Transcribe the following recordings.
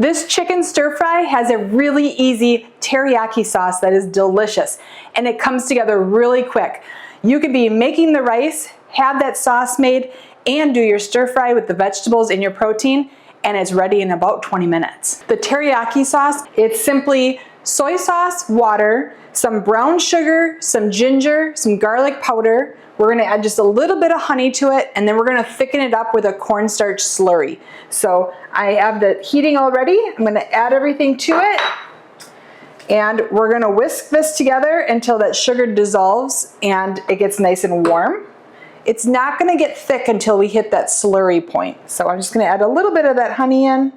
This chicken stir fry has a really easy teriyaki sauce that is delicious, and it comes together really quick. You could be making the rice, have that sauce made, and do your stir fry with the vegetables and your protein, and it's ready in about 20 minutes. The teriyaki sauce, it's simply soy sauce, water, some brown sugar, some ginger, some garlic powder. We're gonna add just a little bit of honey to it, and then we're gonna thicken it up with a cornstarch slurry. So I have the heating already. I'm gonna add everything to it, and we're gonna whisk this together until that sugar dissolves and it gets nice and warm. It's not gonna get thick until we hit that slurry point. So I'm just gonna add a little bit of that honey in.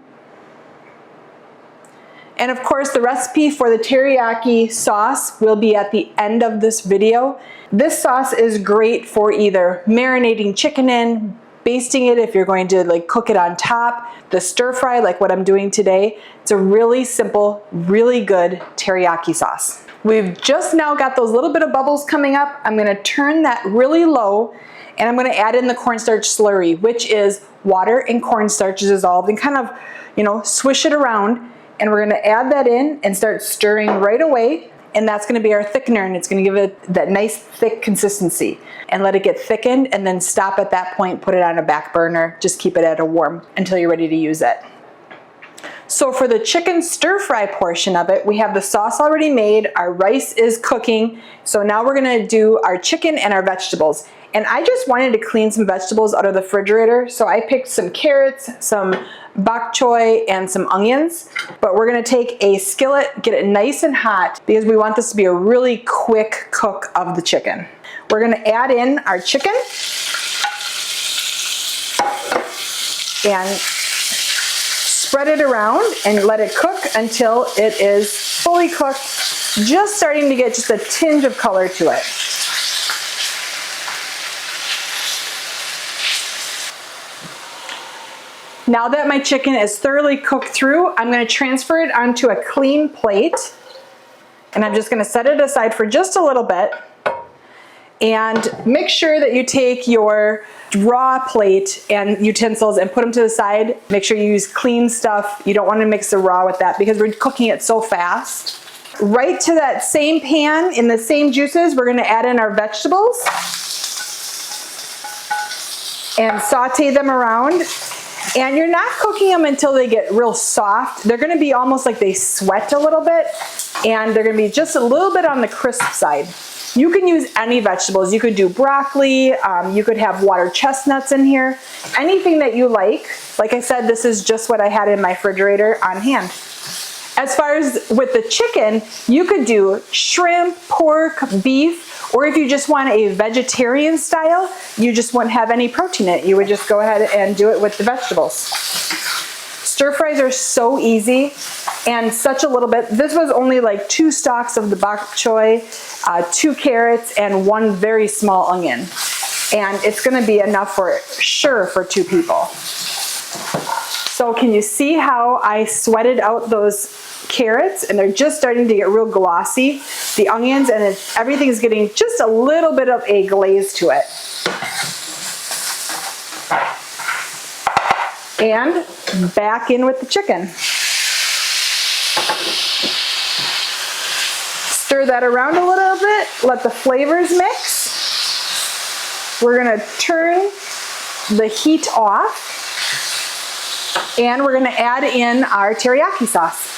And of course, the recipe for the teriyaki sauce will be at the end of this video. This sauce is great for either marinating chicken in, basting it if you're going to like cook it on top, the stir fry like what I'm doing today. It's a really simple, really good teriyaki sauce. We've just now got those little bit of bubbles coming up. I'm gonna turn that really low, and I'm gonna add in the cornstarch slurry, which is water and cornstarch dissolved, and kind of, swish it around. And we're gonna add that in and start stirring right away. And that's gonna be our thickener, and it's gonna give it that nice thick consistency. And let it get thickened, and then stop at that point, put it on a back burner, just keep it at a warm until you're ready to use it. So for the chicken stir fry portion of it, we have the sauce already made, our rice is cooking. So now we're gonna do our chicken and our vegetables. And I just wanted to clean some vegetables out of the refrigerator, so I picked some carrots, some bok choy, and some onions. But we're gonna take a skillet, get it nice and hot, because we want this to be a really quick cook of the chicken. We're gonna add in our chicken and spread it around and let it cook until it is fully cooked, just starting to get just a tinge of color to it. Now that my chicken is thoroughly cooked through, I'm gonna transfer it onto a clean plate, and I'm just gonna set it aside for just a little bit. And make sure that you take your raw plate and utensils and put them to the side. Make sure you use clean stuff. You don't want to mix the raw with that because we're cooking it so fast. Right to that same pan, in the same juices, we're going to add in our vegetables and saute them around. And you're not cooking them until they get real soft. They're going to be almost like they sweat a little bit, and they're going to be just a little bit on the crisp side. You can use any vegetables. You could do broccoli, you could have water chestnuts in here, anything that you like. Like I said, this is just what I had in my refrigerator on hand. As far as with the chicken, you could do shrimp, pork, beef, or if you just want a vegetarian style, you just wouldn't have any protein in it. You would just go ahead and do it with the vegetables. Stir fries are so easy and such a little bit. This was only like 2 stalks of the bok choy, 2 carrots, and 1 very small onion. And it's gonna be enough for sure for 2 people. So can you see how I sweated out those carrots, and they're just starting to get real glossy. The onions, and everything's getting just a little bit of a glaze to it. And back in with the chicken. Stir that around a little bit, let the flavors mix. We're gonna turn the heat off, and we're gonna add in our teriyaki sauce.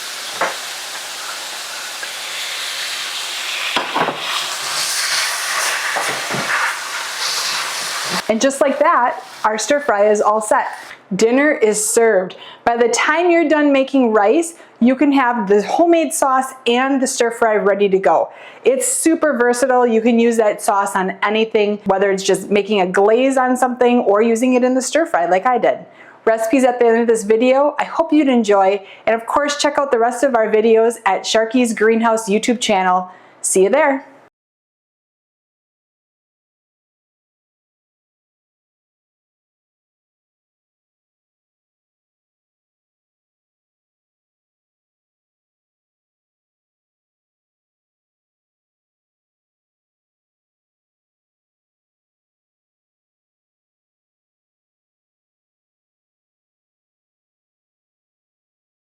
And just like that, our stir fry is all set. Dinner is served. By the time you're done making rice, you can have the homemade sauce and the stir fry ready to go. It's super versatile. You can use that sauce on anything, whether it's just making a glaze on something or using it in the stir fry like I did. Recipes at the end of this video. I hope you'd enjoy. And of course, check out the rest of our videos at Sharky's Greenhouse YouTube channel. See you there.